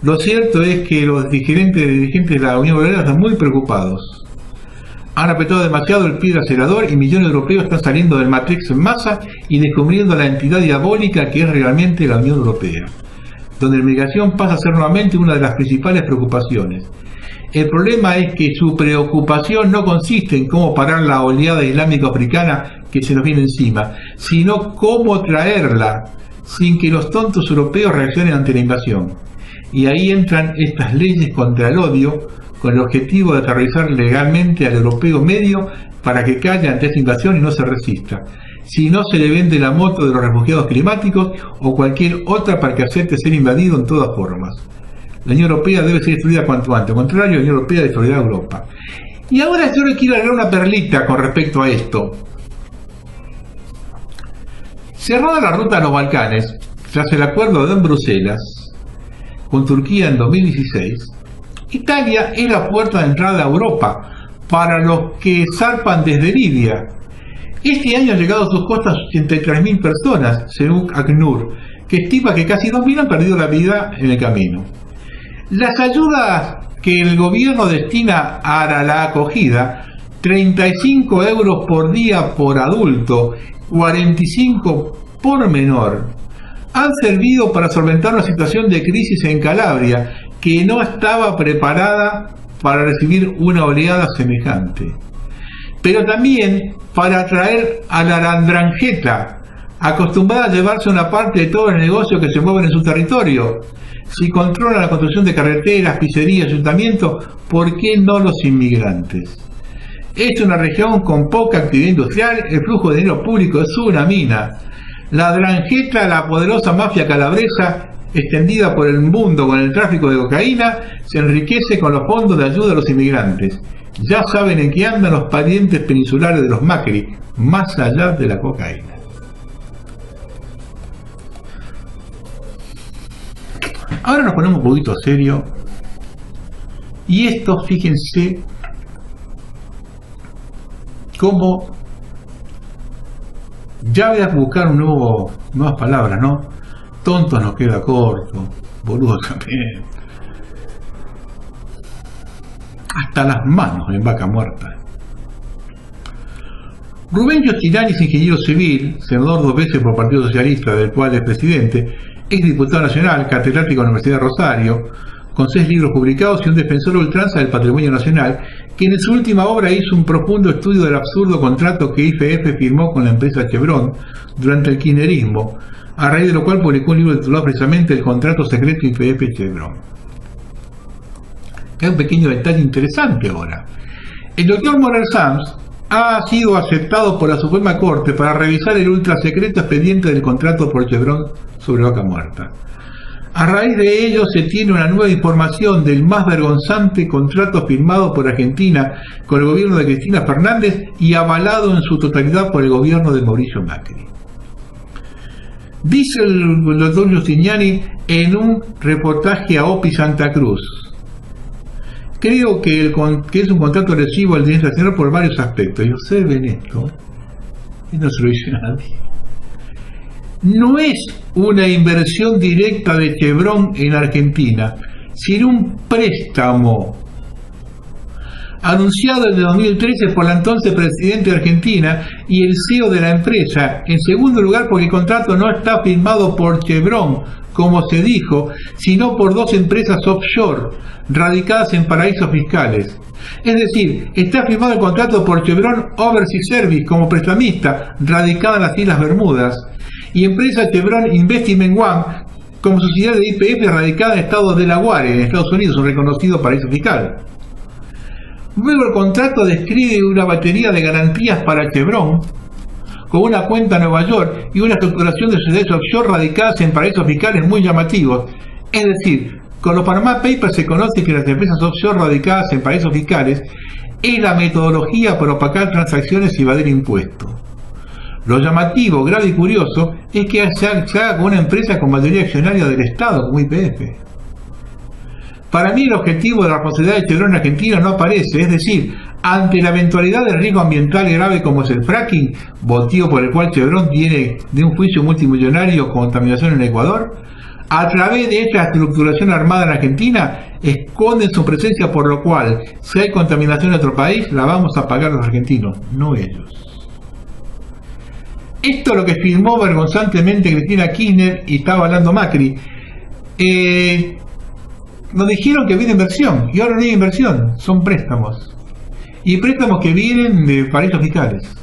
Lo cierto es que los dirigentes de la Unión Europea están muy preocupados. Han apretado demasiado el pie del acelerador y millones de europeos están saliendo del Matrix en masa y descubriendo la entidad diabólica que es realmente la Unión Europea, donde la migración pasa a ser nuevamente una de las principales preocupaciones. El problema es que su preocupación no consiste en cómo parar la oleada islámica africana que se nos viene encima, sino cómo traerla sin que los tontos europeos reaccionen ante la invasión. Y ahí entran estas leyes contra el odio, con el objetivo de aterrizar legalmente al europeo medio para que calle ante esta invasión y no se resista. Si no, se le vende la moto de los refugiados climáticos o cualquier otra para que acepte ser invadido en todas formas. La Unión Europea debe ser destruida cuanto antes, al contrario, la Unión Europea destruirá a Europa. Y ahora yo le quiero agregar una perlita con respecto a esto. Cerrada la ruta a los Balcanes, tras el acuerdo de Bruselas con Turquía en 2016, Italia es la puerta de entrada a Europa para los que zarpan desde Libia. Este año han llegado a sus costas 83.000 personas, según ACNUR, que estima que casi 2.000 han perdido la vida en el camino. Las ayudas que el gobierno destina a la acogida, 35 euros por día por adulto, 45 por menor, han servido para solventar una situación de crisis en Calabria que no estaba preparada para recibir una oleada semejante. Pero también para atraer a la Andrangheta, acostumbrada a llevarse una parte de todos los negocios que se mueven en su territorio. Si controlan la construcción de carreteras, pizzerías, ayuntamientos, ¿por qué no los inmigrantes? Es una región con poca actividad industrial, el flujo de dinero público es una mina. La Drangheta, la poderosa mafia calabresa, extendida por el mundo con el tráfico de cocaína, se enriquece con los fondos de ayuda a los inmigrantes. Ya saben en qué andan los parientes peninsulares de los Macri, más allá de la cocaína. Ahora nos ponemos un poquito serio. Y esto, fíjense, cómo ya voy a buscar nuevas palabras, ¿no? Tontos nos queda corto, boludos también. Hasta las manos en vaca muerta. Rubén Giustiniani es ingeniero civil, senador 2 veces por el Partido Socialista, del cual es presidente, ex diputado nacional, catedrático de la Universidad de Rosario, con 6 libros publicados y un defensor ultranza del patrimonio nacional, que en su última obra hizo un profundo estudio del absurdo contrato que YPF firmó con la empresa Chevron durante el kirchnerismo, a raíz de lo cual publicó un libro titulado precisamente El contrato secreto YPF-Chevron. Hay un pequeño detalle interesante ahora. El doctor Morel Sanz ha sido aceptado por la Suprema Corte para revisar el ultrasecreto expediente del contrato por Chevron sobre Vaca Muerta. A raíz de ello se tiene una nueva información del más vergonzante contrato firmado por Argentina con el gobierno de Cristina Fernández y avalado en su totalidad por el gobierno de Mauricio Macri. Dice el doctor Giustiniani en un reportaje a OPI Santa Cruz: creo que es un contrato lesivo al derecho nacional por varios aspectos. Y observen esto, y no se lo dice nadie. No es una inversión directa de Chevron en Argentina, sino un préstamo anunciado en el 2013 por el entonces presidente de Argentina y el CEO de la empresa. En segundo lugar, porque el contrato no está firmado por Chevron, como se dijo, sino por 2 empresas offshore radicadas en paraísos fiscales. Es decir, está firmado el contrato por Chevron Overseas Service como prestamista, radicada en las Islas Bermudas, y empresa Chevron Investment One como sociedad de YPF radicada en el estado de Delaware, en Estados Unidos, un reconocido paraíso fiscal. Luego el contrato describe una batería de garantías para Chevron, con una cuenta en Nueva York y una estructuración de sociedades offshore radicadas en paraísos fiscales muy llamativos. Es decir, con los Panama Papers se conoce que las empresas offshore radicadas en paraísos fiscales es la metodología para opacar transacciones y evadir impuestos. Lo llamativo, grave y curioso es que se haga con una empresa con mayoría accionaria del Estado, como YPF. Para mí el objetivo de la responsabilidad de Chevron en Argentina no aparece, es decir, ante la eventualidad de riesgo ambiental grave como es el fracking, motivo por el cual Chevron tiene de un juicio multimillonario con contaminación en Ecuador, a través de esta estructuración armada en Argentina, esconden su presencia, por lo cual, si hay contaminación en otro país, la vamos a pagar los argentinos, no ellos. Esto es lo que firmó vergonzantemente Cristina Kirchner y estaba hablando Macri. Nos dijeron que viene inversión, y ahora no hay inversión, son préstamos. Y préstamos que vienen de paraísos fiscales.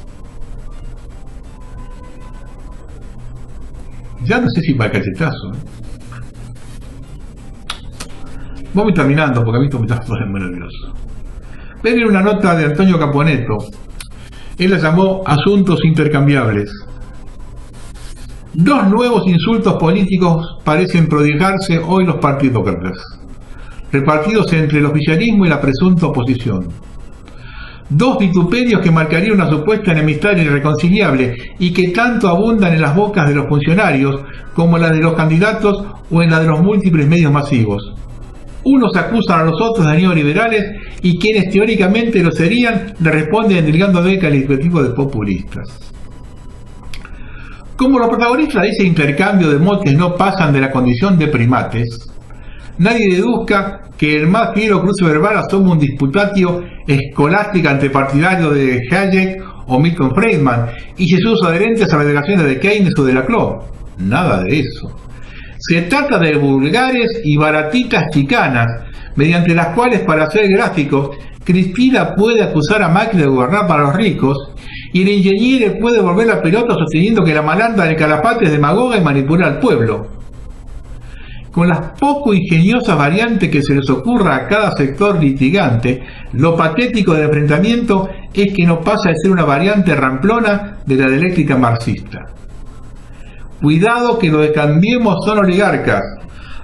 Ya no sé si para cachetazo. Vamos terminando, porque a mí esto me está poniendo muy nervioso. Ven una nota de Antonio Caponeto. Él la llamó Asuntos Intercambiables. 2 nuevos insultos políticos parecen prodigarse hoy los partídocratas, repartidos entre el oficialismo y la presunta oposición. 2 vituperios que marcarían una supuesta enemistad irreconciliable y que tanto abundan en las bocas de los funcionarios como en las de los candidatos o en la de los múltiples medios masivos. Unos acusan a los otros de neoliberales y quienes teóricamente lo serían le responden endilgando el calificativo de populistas. Como los protagonistas de ese intercambio de motes no pasan de la condición de primates, nadie deduzca que el más fiero cruce verbal asoma un disputatio escolástico antepartidario de Hayek o Milton Friedman y sus adherentes a las delegaciones de Keynes o de Laclau. Nada de eso. Se trata de vulgares y baratitas chicanas, mediante las cuales, para ser gráficos, Cristina puede acusar a Macri de gobernar para los ricos y el ingeniero puede volver la pelota sosteniendo que la malandra del Calafate es demagoga y manipula al pueblo. Con las poco ingeniosas variantes que se les ocurra a cada sector litigante, lo patético del enfrentamiento es que no pasa de ser una variante ramplona de la dialéctica marxista. Cuidado que los que cambiemos son oligarcas.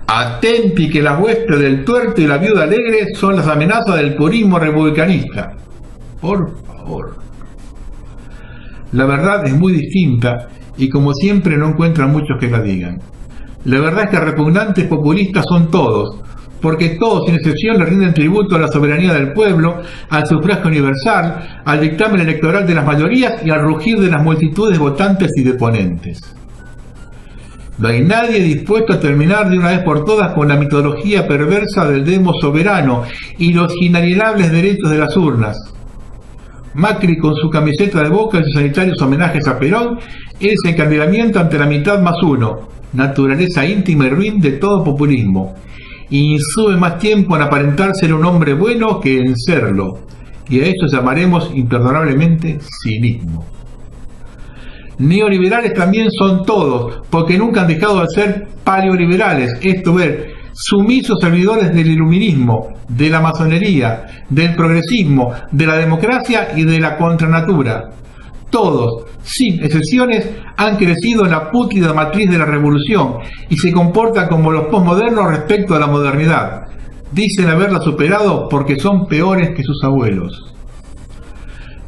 Atenti que las huestes del tuerto y la viuda alegre son las amenazas del purismo republicanista. Por favor. La verdad es muy distinta y como siempre no encuentran muchos que la digan. La verdad es que repugnantes populistas son todos, porque todos sin excepción le rinden tributo a la soberanía del pueblo, al sufragio universal, al dictamen electoral de las mayorías y al rugir de las multitudes votantes y deponentes. No hay nadie dispuesto a terminar de una vez por todas con la mitología perversa del demos soberano y los inalienables derechos de las urnas. Macri, con su camiseta de Boca y sus sanitarios homenajes a Perón, es el encarrilamiento ante la mitad más uno, naturaleza íntima y ruin de todo populismo, y sube más tiempo en aparentar ser un hombre bueno que en serlo, y a esto llamaremos imperdonablemente cinismo. Neoliberales también son todos, porque nunca han dejado de ser paleoliberales, esto es, sumisos servidores del iluminismo, de la masonería, del progresismo, de la democracia y de la contranatura. Todos, sin excepciones, han crecido en la pútrida matriz de la revolución y se comportan como los posmodernos respecto a la modernidad. Dicen haberla superado porque son peores que sus abuelos.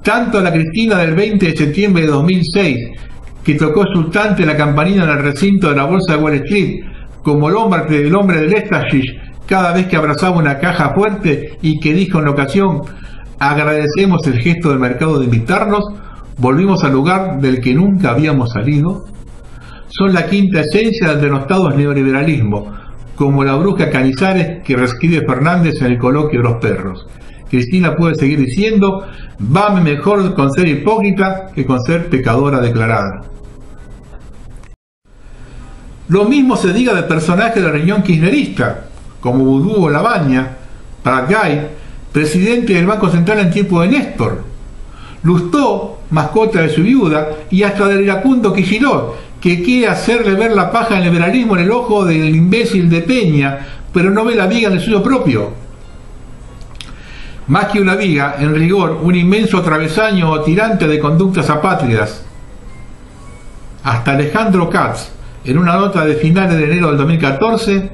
Tanto la Cristina del 20 de septiembre de 2006, que tocó exultante la campanilla en el recinto de la Bolsa de Wall Street, como el hombre del éxtasis cada vez que abrazaba una caja fuerte y que dijo en la ocasión: agradecemos el gesto del mercado de invitarnos, volvimos al lugar del que nunca habíamos salido, son la quinta esencia del denostado neoliberalismo, como la bruja Canizares que reescribe Fernández en el coloquio de los perros. Cristina puede seguir diciendo: vame mejor con ser hipócrita que con ser pecadora declarada. Lo mismo se diga del personaje de la reunión kirchnerista, como Vudú o Labaña, Pratgay, presidente del Banco Central en tiempo de Néstor, Lustó, mascota de su viuda, y hasta del iracundo Kicillof, que quiere hacerle ver la paja del liberalismo en el ojo del imbécil de Peña, pero no ve la viga en el suyo propio. Más que una viga, en rigor, un inmenso travesaño o tirante de conductas apátridas. Hasta Alejandro Katz, en una nota de finales de enero del 2014,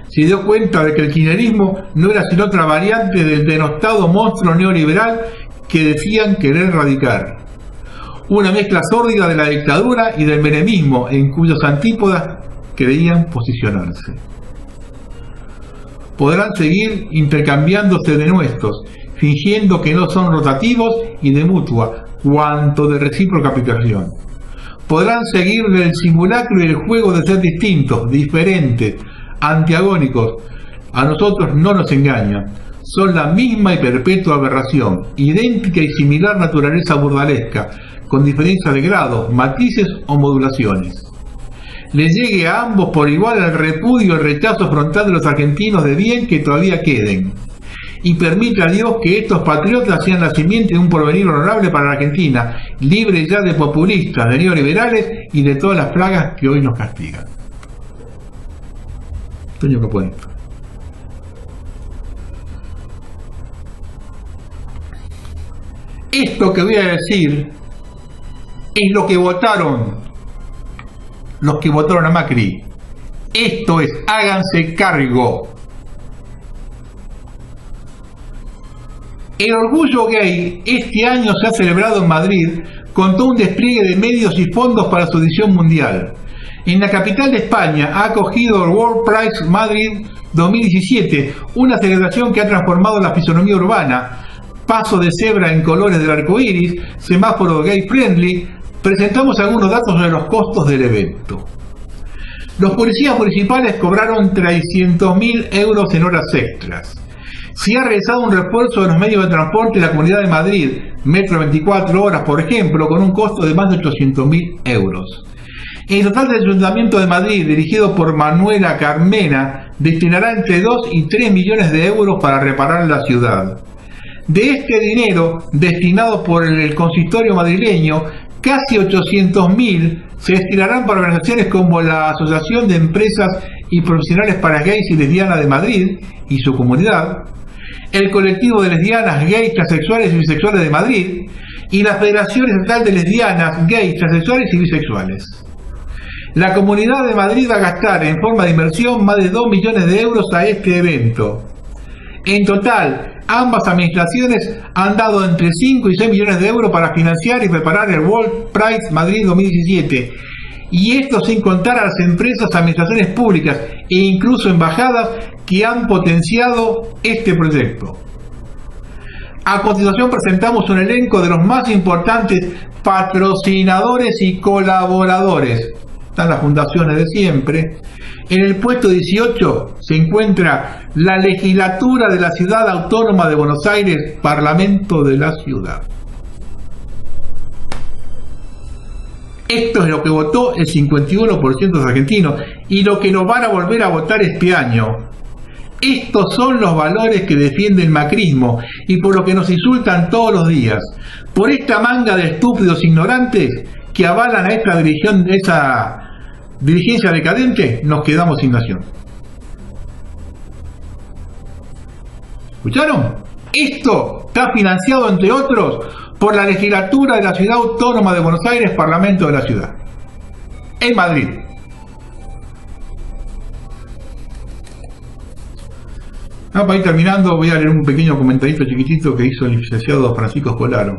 se dio cuenta de que el kirchnerismo no era sino otra variante del denostado monstruo neoliberal que decían querer erradicar. Una mezcla sórdida de la dictadura y del menemismo, en cuyos antípodas creían posicionarse. Podrán seguir intercambiándose denuestos, fingiendo que no son rotativos y de mutua, cuanto de recíproca aplicación. Podrán seguir del simulacro y el juego de ser distintos, diferentes, antagónicos. A nosotros no nos engañan. Son la misma y perpetua aberración, idéntica y similar naturaleza burdalesca, con diferencia de grados, matices o modulaciones. Les llegue a ambos por igual el repudio y el rechazo frontal de los argentinos de bien que todavía queden, y permita a Dios que estos patriotas sean la simiente de un porvenir honorable para la Argentina, libre ya de populistas, de neoliberales y de todas las plagas que hoy nos castigan. Toño Capuento. Esto que voy a decir es lo que votaron los que votaron a Macri. Esto es, háganse cargo. El orgullo gay este año se ha celebrado en Madrid con todo un despliegue de medios y fondos para su edición mundial. En la capital de España ha acogido el World Pride Madrid 2017, una celebración que ha transformado la fisonomía urbana. Paso de cebra en colores del arco iris, semáforo gay friendly. Presentamos algunos datos sobre los costos del evento. Los policías municipales cobraron 300.000 euros en horas extras. Se ha realizado un refuerzo de los medios de transporte de la Comunidad de Madrid, Metro 24 horas, por ejemplo, con un costo de más de 800.000 euros. El total del Ayuntamiento de Madrid, dirigido por Manuela Carmena, destinará entre 2 y 3 millones de euros para reparar la ciudad. De este dinero, destinado por el consistorio madrileño, casi 800.000 se destinarán para organizaciones como la Asociación de Empresas y Profesionales para Gays y Lesbianas de Madrid y su comunidad, el Colectivo de Lesbianas, Gays, Transexuales y Bisexuales de Madrid y la Federación Estatal de Lesbianas, Gays, Transexuales y Bisexuales. La Comunidad de Madrid va a gastar en forma de inversión más de 2 millones de euros a este evento. En total, ambas administraciones han dado entre 5 y 6 millones de euros para financiar y preparar el World Prize Madrid 2017. Y esto sin contar a las empresas, administraciones públicas e incluso embajadas que han potenciado este proyecto. A continuación presentamos un elenco de los más importantes patrocinadores y colaboradores. Están las fundaciones de siempre. En el puesto 18 se encuentra la Legislatura de la Ciudad Autónoma de Buenos Aires, Parlamento de la Ciudad. Esto es lo que votó el 51% de los argentinos y lo que nos van a volver a votar este año. Estos son los valores que defiende el macrismo y por lo que nos insultan todos los días. Por esta manga de estúpidos ignorantes que avalan a esta dirigencia decadente, nos quedamos sin nación. ¿Escucharon? Esto está financiado, entre otros, por la Legislatura de la Ciudad Autónoma de Buenos Aires, Parlamento de la Ciudad, en Madrid. Para ir terminando, voy a leer un pequeño comentarito chiquitito que hizo el licenciado Francisco Escolaro.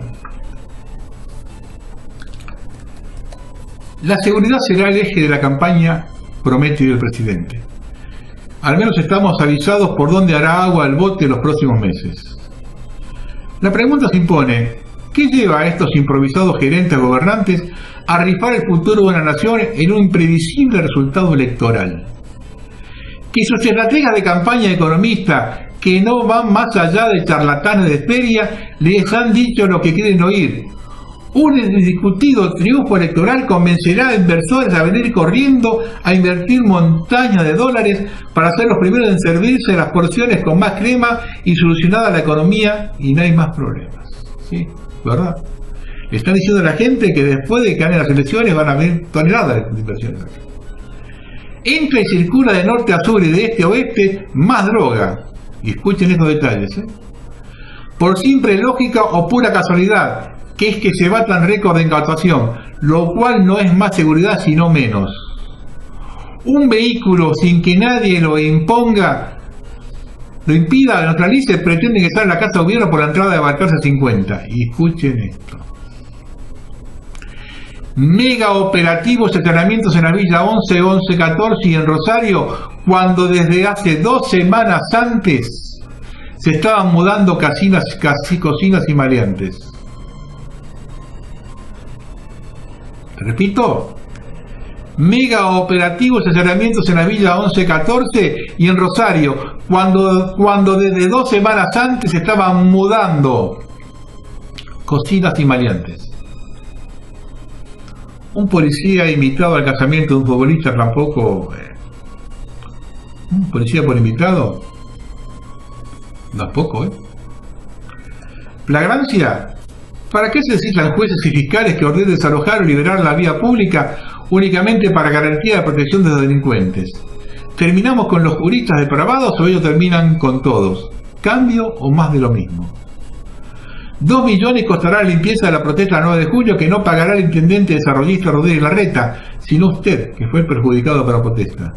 La seguridad será el eje de la campaña, promete el presidente. Al menos estamos avisados por dónde hará agua el bote en los próximos meses. La pregunta se impone: ¿qué lleva a estos improvisados gerentes gobernantes a rifar el futuro de una nación en un imprevisible resultado electoral? Que sus estrategas de campaña economistas, que no van más allá de charlatanes de feria, les han dicho lo que quieren oír. Un indiscutido triunfo electoral convencerá a inversores a venir corriendo a invertir montañas de dólares para ser los primeros en servirse de las porciones con más crema y solucionada la economía y no hay más problemas. ¿Sí? ¿Verdad? Le están diciendo a la gente que después de que ganen las elecciones van a haber toneladas de inversiones aquí. Entra y circula de norte a sur y de este a oeste más droga. Y escuchen estos detalles. Por simple lógica o pura casualidad, que es que se batan récord de incautación, lo cual no es más seguridad sino menos. Un vehículo sin que nadie lo impida, lo neutralice, pretende ingresar a la casa de gobierno por la entrada de Balcarce 50. Y escuchen esto. Mega operativos y allanamientos en la Villa 11, 11, 14 y en Rosario, cuando desde hace 2 semanas antes se estaban mudando cocinas y maleantes. Repito, mega operativos y allanamientos en la Villa 11, 14 y en Rosario, cuando desde 2 semanas antes se estaban mudando cocinas y maleantes. Un policía invitado al casamiento de un futbolista tampoco. Un policía por invitado tampoco, Flagrancia. ¿Para qué se necesitan jueces y fiscales que ordenen desalojar o liberar la vía pública únicamente para garantía de protección de los delincuentes? ¿Terminamos con los juristas depravados o ellos terminan con todos? ¿Cambio o más de lo mismo? 2 millones costará la limpieza de la protesta del 9 de julio que no pagará el intendente desarrollista Rodríguez Larreta, sino usted, que fue el perjudicado por la protesta.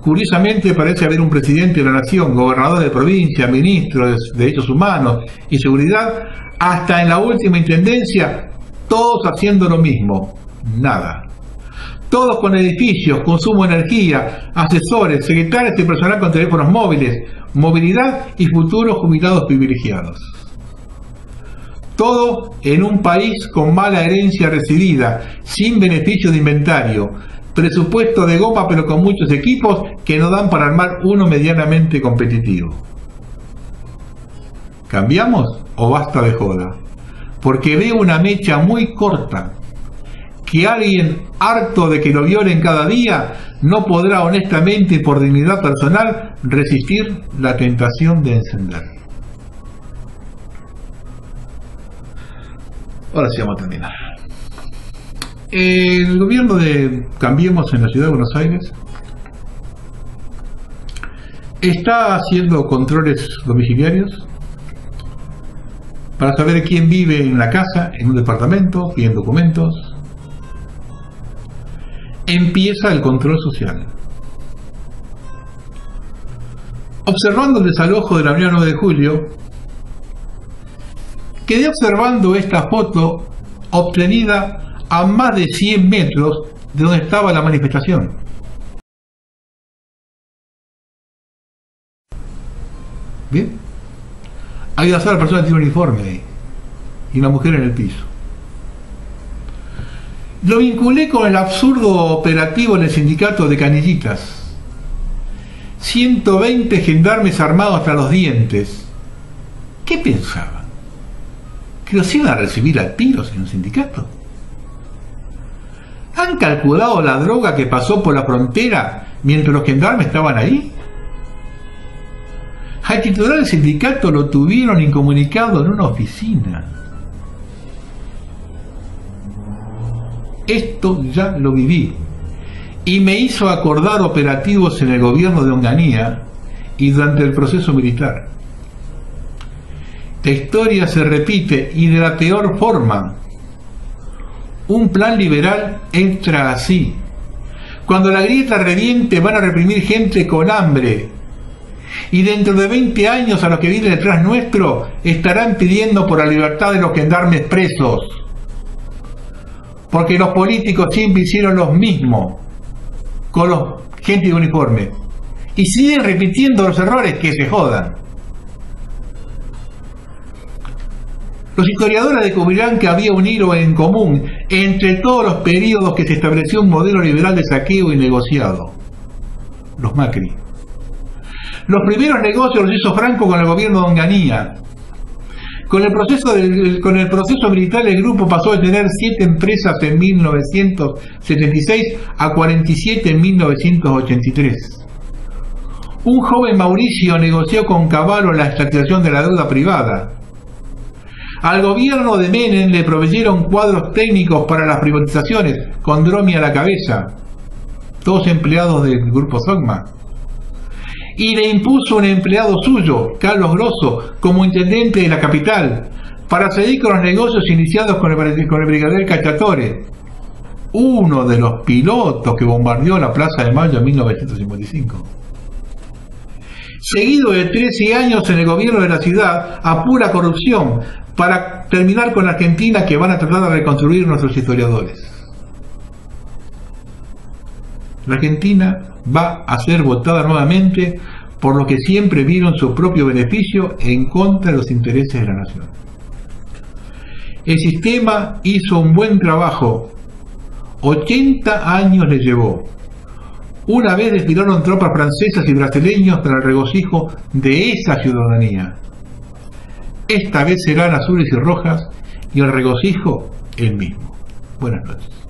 Curiosamente parece haber un presidente de la nación, gobernador de provincia, ministro de Derechos Humanos y Seguridad, hasta en la última intendencia, todos haciendo lo mismo, nada. Todos con edificios, consumo de energía, asesores, secretarios y personal con teléfonos móviles, movilidad y futuros jubilados privilegiados. Todo en un país con mala herencia recibida, sin beneficio de inventario, presupuesto de goma pero con muchos equipos que no dan para armar uno medianamente competitivo. ¿Cambiamos o basta de joda? Porque veo una mecha muy corta, que alguien harto de que lo violen cada día no podrá honestamente y por dignidad personal resistir la tentación de encender. Ahora sí vamos a terminar. El gobierno de Cambiemos en la ciudad de Buenos Aires está haciendo controles domiciliarios para saber quién vive en la casa, en un departamento, piden documentos. empieza el control social. Observando el desalojo de la Avenida 9 de Julio, quedé observando esta foto obtenida a más de 100 metros de donde estaba la manifestación. Bien, hay una sola persona que tiene un uniforme ahí y una mujer en el piso. Lo vinculé con el absurdo operativo en el sindicato de Canillitas. 120 gendarmes armados hasta los dientes. ¿Qué pensaban? ¿Que los iban a recibir a tiros en un sindicato? ¿Han calculado la droga que pasó por la frontera mientras los gendarmes estaban ahí? Al titular del sindicato lo tuvieron incomunicado en una oficina. Esto ya lo viví y me hizo acordar operativos en el gobierno de Onganía y durante el proceso militar. La historia se repite y de la peor forma. Un plan liberal entra así. Cuando la grieta reviente van a reprimir gente con hambre. Y dentro de 20 años a los que vienen detrás nuestro estarán pidiendo por la libertad de los gendarmes presos. Porque los políticos siempre hicieron lo mismo con los gente de uniforme. Y siguen repitiendo los errores, que se jodan. Los historiadores descubrirán que había un hilo en común entre todos los periodos que se estableció un modelo liberal de saqueo y negociado. Los Macri. Los primeros negocios los hizo Franco con el gobierno de Onganía. Con el proceso militar el grupo pasó de tener 7 empresas en 1976 a 47 en 1983. Un joven Mauricio negoció con Cavallo la estatización de la deuda privada. Al gobierno de Menem le proveyeron cuadros técnicos para las privatizaciones, con Dromi a la cabeza, todos empleados del grupo Sogma. Y le impuso un empleado suyo, Carlos Grosso, como intendente de la capital, para seguir con los negocios iniciados con el brigadier Cacciatore, uno de los pilotos que bombardeó la Plaza de Mayo en 1955. Seguido de 13 años en el gobierno de la ciudad a pura corrupción, para terminar con la Argentina que van a tratar de reconstruir nuestros historiadores. La Argentina va a ser votada nuevamente por los que siempre vieron su propio beneficio en contra de los intereses de la nación. El sistema hizo un buen trabajo. 80 años le llevó. Una vez desfilaron tropas francesas y brasileños para el regocijo de esa ciudadanía. Esta vez serán azules y rojas y el regocijo el mismo. Buenas noches.